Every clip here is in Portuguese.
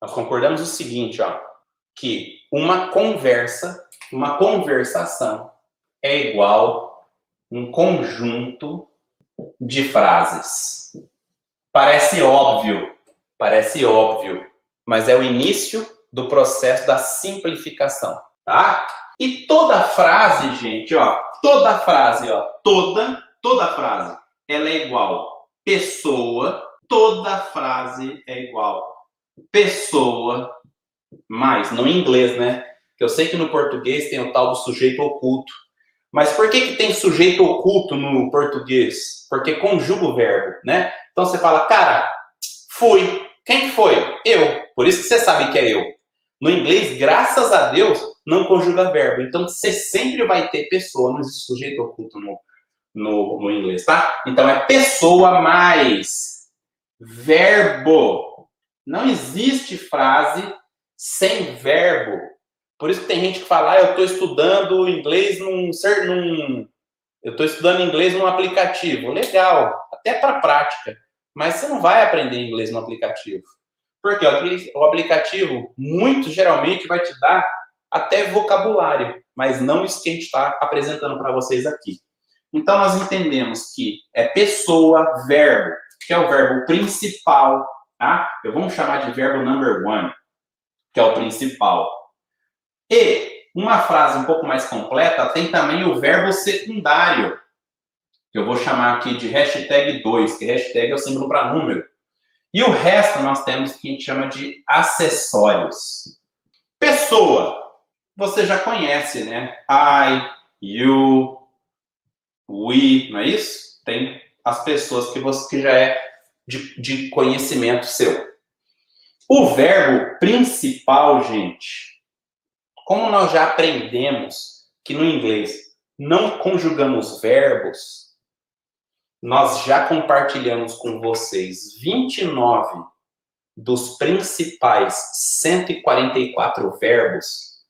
Nós concordamos o seguinte, ó, que uma conversação é igual um conjunto de frases. Parece óbvio, mas é o início do processo da simplificação, tá? E toda frase, gente, ó, toda frase, ela é igual pessoa, toda frase é igual pessoa mais, no inglês, né? Eu sei que no português tem o tal do sujeito oculto. Mas por que tem sujeito oculto no português? Porque conjuga o verbo, né? Então você fala, cara, fui. Quem foi? Eu. Por isso que você sabe que é eu. No inglês, graças a Deus, não conjuga verbo. Então você sempre vai ter pessoa, não existe sujeito oculto no inglês, tá? Então é pessoa mais verbo. Não existe frase sem verbo. Por isso que tem gente que fala, eu estou estudando inglês eu estou estudando inglês num aplicativo. Legal, até para prática. Mas você não vai aprender inglês no aplicativo. Porque o aplicativo, muito geralmente, vai te dar até vocabulário, mas não isso que a gente está apresentando para vocês aqui. Então, nós entendemos que é pessoa, verbo, que é o verbo principal, tá? Vamos chamar de verbo number one, que é o principal. E uma frase um pouco mais completa tem também o verbo secundário, que eu vou chamar aqui de hashtag 2, que hashtag é o símbolo para número. E o resto nós temos que a gente chama de acessórios. Pessoa, você já conhece, né? I, you, we, não é isso? Tem as pessoas que já é de conhecimento seu. O verbo principal, gente, como nós já aprendemos que no inglês não conjugamos verbos, nós já compartilhamos com vocês 29 dos principais 144 verbos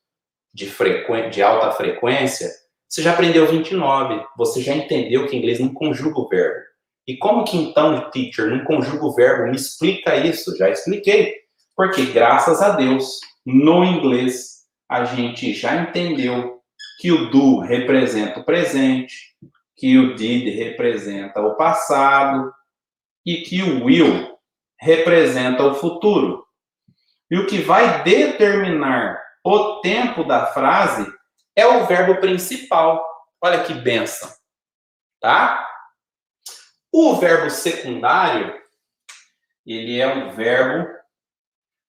de alta frequência. Você já aprendeu 29, você já entendeu que em inglês não conjuga o verbo. E como que então, teacher, não conjuga o verbo? Me explica isso. Já expliquei. Porque, graças a Deus, no inglês, a gente já entendeu que o do representa o presente, que o did representa o passado e que o will representa o futuro. E o que vai determinar o tempo da frase é o verbo principal. Olha que bênção, tá? O verbo secundário, ele é um verbo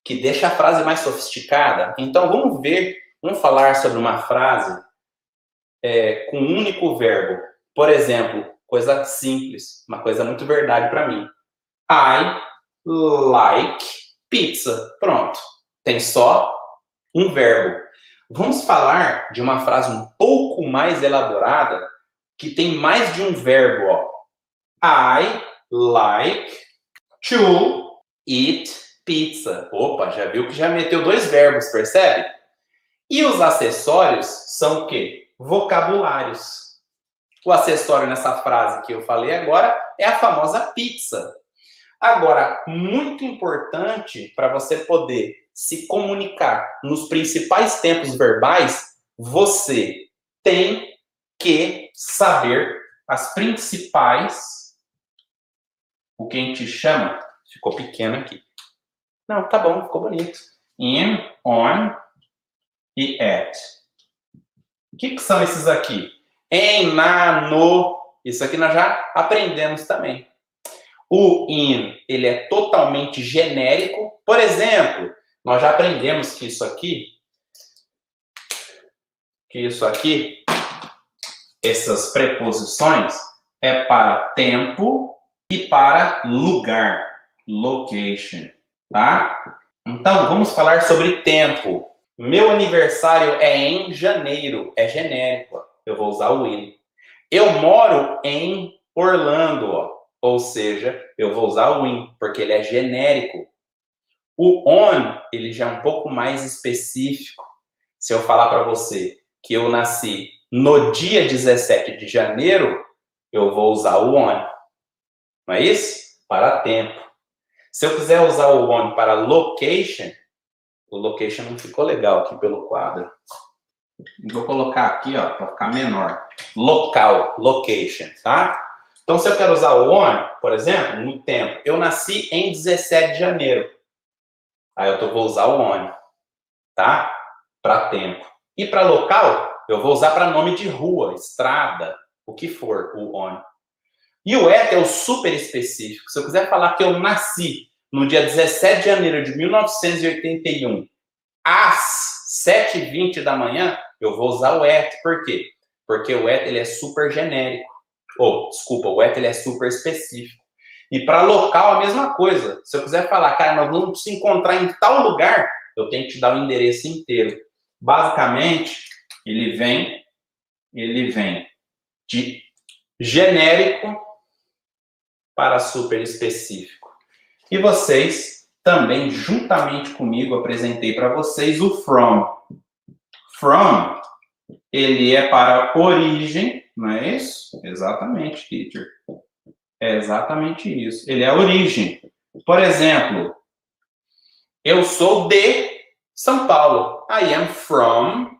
que deixa a frase mais sofisticada. Então, vamos falar sobre uma frase com um único verbo. Por exemplo, coisa simples, uma coisa muito verdade para mim. I like pizza. Pronto. Tem só um verbo. Vamos falar de uma frase um pouco mais elaborada, que tem mais de um verbo, ó. I like to eat pizza. Opa, já viu que já meteu 2 verbos, percebe? E os acessórios são o quê? Vocabulários. O acessório nessa frase que eu falei agora é a famosa pizza. Agora, muito importante para você poder se comunicar nos principais tempos verbais, você tem que saber as principais, o que a gente chama, ficou pequeno aqui. Não, tá bom, ficou bonito. In, on e at. O que são esses aqui? Em, na, no. Isso aqui nós já aprendemos também. O in, ele é totalmente genérico. Por exemplo, nós já aprendemos que isso aqui, essas preposições, é para tempo e para lugar. Location, tá? Então, vamos falar sobre tempo. Meu aniversário é em janeiro. É genérico, ó. Eu vou usar o in. Eu moro em Orlando, ó. Ou seja, eu vou usar o in, porque ele é genérico. O on, ele já é um pouco mais específico. Se eu falar para você que eu nasci no dia 17 de janeiro, eu vou usar o on. Não é isso? Para tempo. Se eu quiser usar o on para location, O location não ficou legal aqui pelo quadro. Vou colocar aqui, ó, para ficar menor. Local, location, tá? Então, se eu quero usar o on, por exemplo, no tempo, eu nasci em 17 de janeiro. Aí eu vou usar o on, tá? Para tempo. E para local, eu vou usar para nome de rua, estrada, o que for, o on. E o at é o super específico. Se eu quiser falar que eu nasci no dia 17 de janeiro de 1981, às 7h20 da manhã, eu vou usar o at. Por quê? Porque o at ele é super genérico. O at ele é super específico. E para local, a mesma coisa. Se eu quiser falar, cara, nós vamos se encontrar em tal lugar, eu tenho que te dar o endereço inteiro. Basicamente, ele vem de genérico para super específico. E vocês também, juntamente comigo, apresentei para vocês o from. From, ele é para origem, não é isso? Exatamente, teacher. É exatamente isso. Ele é a origem. Por exemplo, eu sou de São Paulo. I am from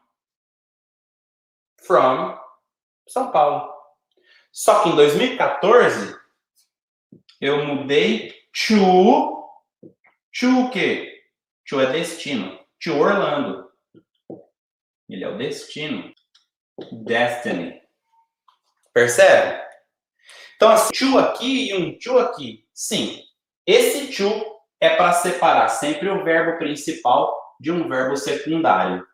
São Paulo. Só que em 2014, eu mudei to o quê? To é destino. To Orlando. Ele é o destino. Destiny. Percebe? Então, assim, to aqui e um to aqui. Sim, esse to é para separar sempre o verbo principal de um verbo secundário.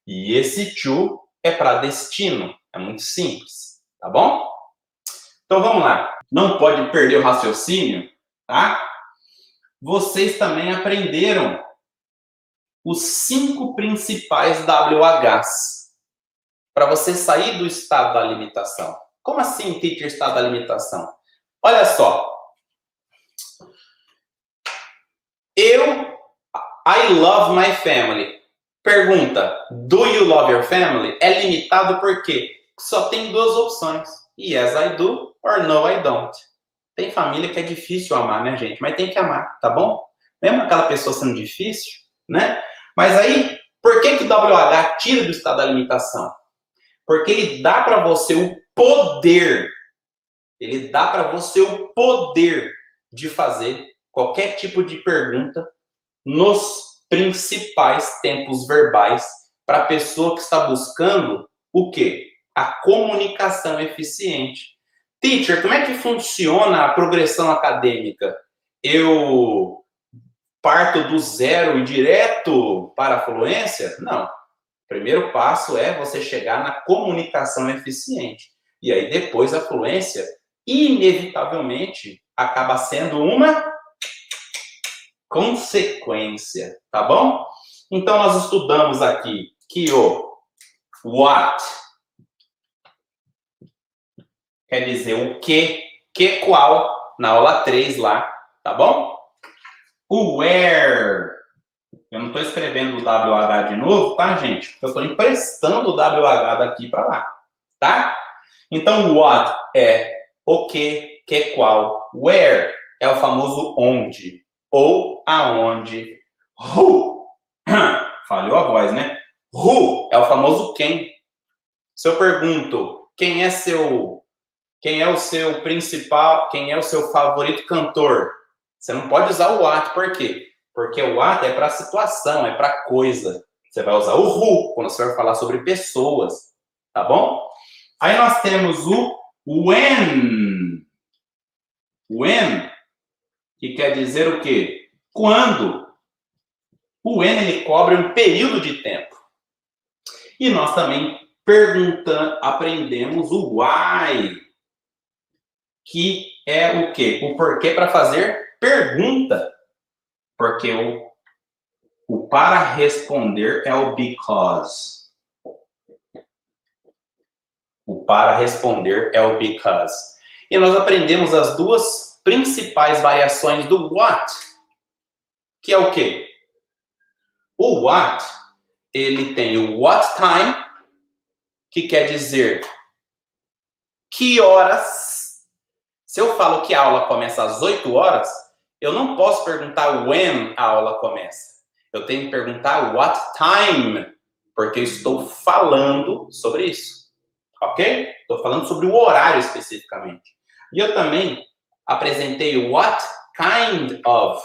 E esse to é para destino. É muito simples, tá bom? Então, vamos lá. Não pode perder o raciocínio, tá? Vocês também aprenderam os 5 principais WHs para você sair do estado da limitação. Como assim, teacher, estado da limitação? Olha só. I love my family. Pergunta, do you love your family? É limitado porque só tem 2 opções. Yes, I do, or no, I don't. Tem família que é difícil amar, né, gente? Mas tem que amar, tá bom? Mesmo aquela pessoa sendo difícil, né? Mas aí, por que o WH tira do estado da limitação? Porque ele dá para você o poder, de fazer qualquer tipo de pergunta nos principais tempos verbais para a pessoa que está buscando o quê? A comunicação eficiente. Teacher, como é que funciona a progressão acadêmica? Eu parto do zero e direto para a fluência? Não. O primeiro passo é você chegar na comunicação eficiente. E aí depois a fluência, inevitavelmente, acaba sendo uma consequência, tá bom? Então, nós estudamos aqui que o what quer dizer o que qual, na aula 3 lá, tá bom? O where, eu não estou escrevendo o WH de novo, tá, gente? Eu estou emprestando o WH daqui para lá, tá? Então, what é o que qual, where é o famoso onde, ou aonde. Who, falhou a voz, né? Who é o famoso quem. Se eu pergunto quem é o seu principal, quem é o seu favorito cantor, você não pode usar o what, por quê? Porque o what é para situação, é para coisa. Você vai usar o who quando você vai falar sobre pessoas, tá bom? Aí nós temos o when. When, que quer dizer o quê? Quando. O when, ele cobre um período de tempo. E nós também aprendemos o why, que é o quê? O porquê para fazer pergunta. Porque o para responder é o because. O para responder é o because. E nós aprendemos as 2 principais variações do what, que é o quê? O what, ele tem o what time, que quer dizer que horas. Se eu falo que a aula começa às 8 horas, eu não posso perguntar when a aula começa. eu tenho que perguntar what time, porque eu estou falando sobre isso, ok? Estou falando sobre o horário especificamente. E eu também apresentei what kind of.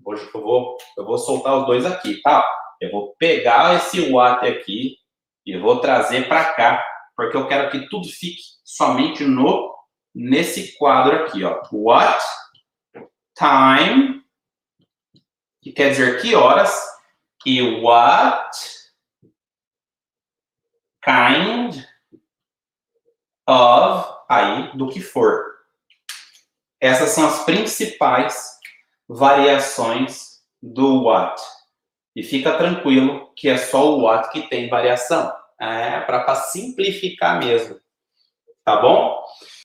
Hoje eu vou soltar os dois aqui, tá? Eu vou pegar esse what aqui e vou trazer para cá, porque eu quero que tudo fique somente nesse quadro aqui, ó. What time, que quer dizer que horas, e what kind of, aí, do que for. Essas são as principais variações do what. E fica tranquilo que é só o what que tem variação. É para simplificar mesmo. Tá bom?